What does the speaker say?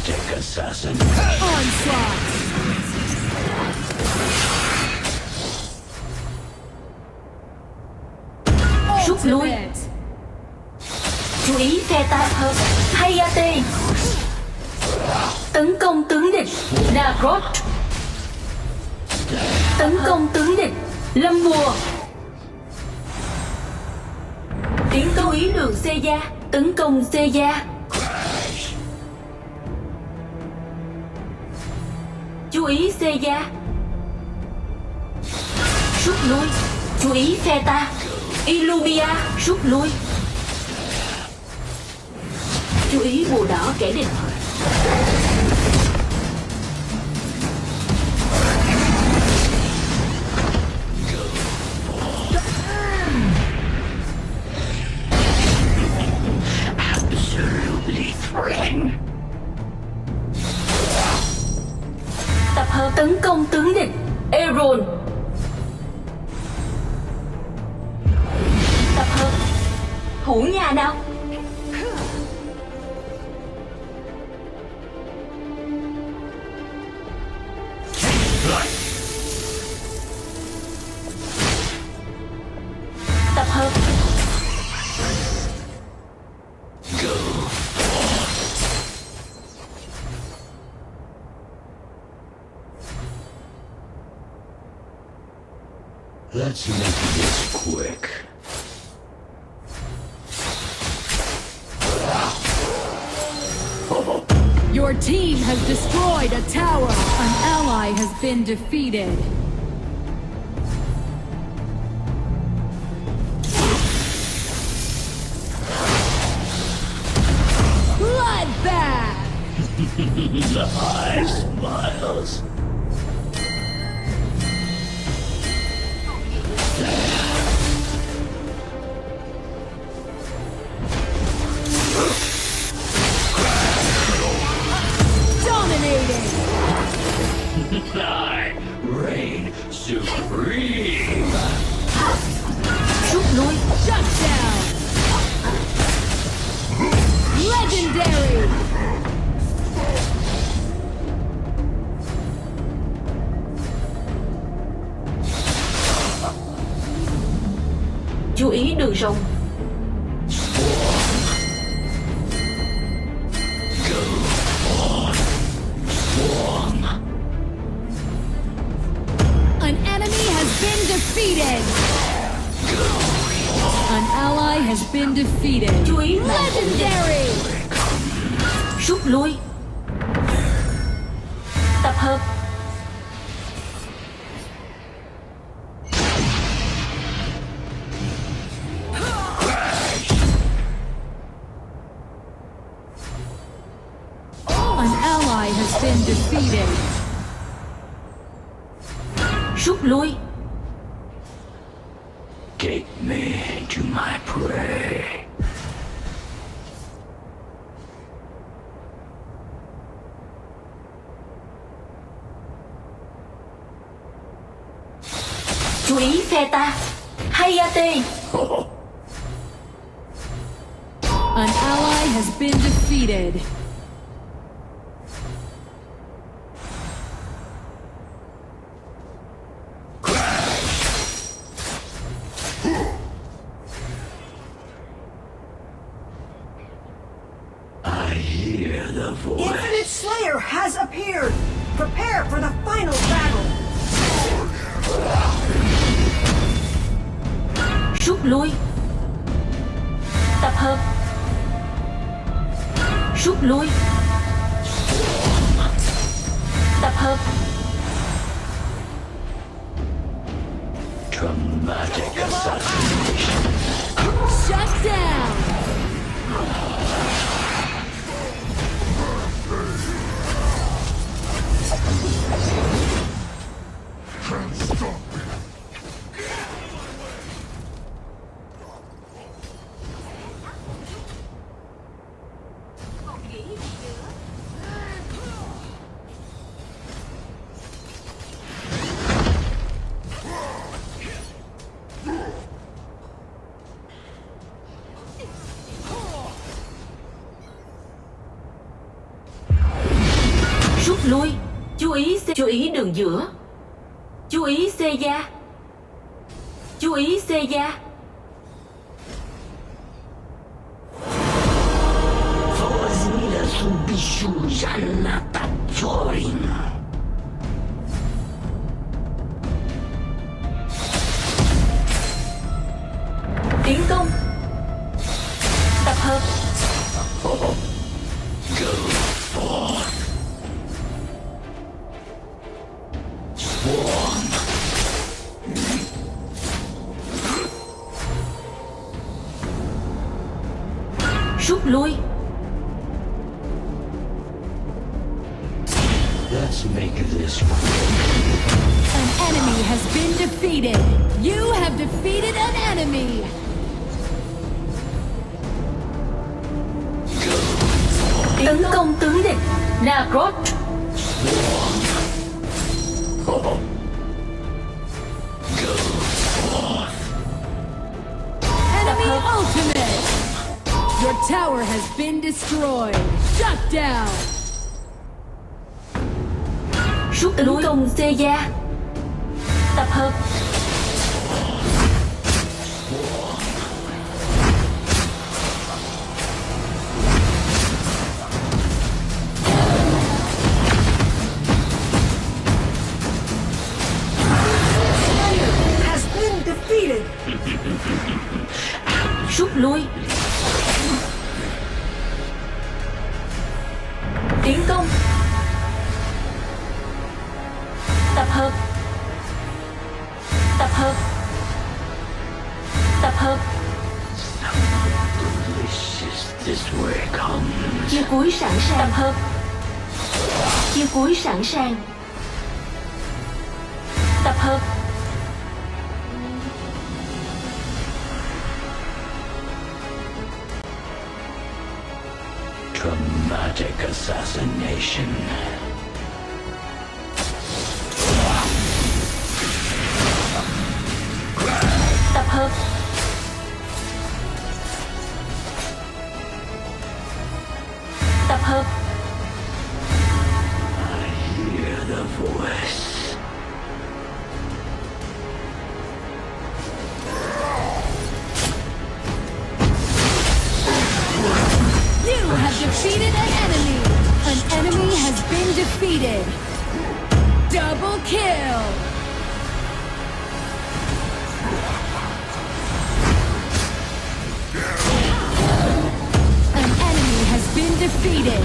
Dramatic assassin. Onslaught. Rút lui. Ultimate. Chú ý phe ta hợp Hayate. Tấn công tướng địch Nagrod. Tấn công tướng địch Lâm Mùa. Tiến câu ý đường Seiya. Tấn công Seiya. Chú ý Seiya. Rút lui. Chú ý phe ta. Illumia rút lui. Chú ý bùa đỏ kẻ địch. Absolutely thrilling. Tập hợp tấn công tướng địch ERROL. Tập hợp thủ nhà nào. Tập hợp Let's make this quick. Your team has destroyed a tower. An ally has been defeated. Bloodbath! The eye smiles. Dominating! I reign supreme. rút lui. Shut down! Legendary! Chú ý đường rồng. An enemy has been defeated! An ally has been defeated. Chú ý mạng. Legendary! Rút lui. Tập hợp An ally has been defeated. rút lui. Take me to my prey. Chú ý phe ta. Hayate. An ally has been defeated. I hear the voice. Infinite Slayer has appeared! Prepare for the final battle! Rút lui. Tập hợp rút lui. Tập hợp Dramatic assassination. Shut down! Rút lui. Chú ý đường giữa. Chú ý xe gia. Chú ý xe gia. Возьми зубищу Жанната Тёрин. Tiến công. Tập hợp. Go forth. Swarm. Rút lui. Let's make this quick. An enemy has been defeated. You have defeated an enemy. Tấn công tướng địch. Nagrod. Enemy ultimate. Your tower has been destroyed. Shut down. Rút tấn công xe gia. Tập hợp. Has been defeated. Rút lui. Tiến công. Tập hợp. Tập hợp. Tập hợp. Delicious this way comes. Chiêu cuối sẵn sàng. Tập hợp. Chiêu cuối sẵn sàng. Tập hợp. Dramatic assassination. Tập hợp. Tập hợp. I hear the voice. You have defeated an enemy. An enemy has been defeated. Double kill. An enemy has been defeated.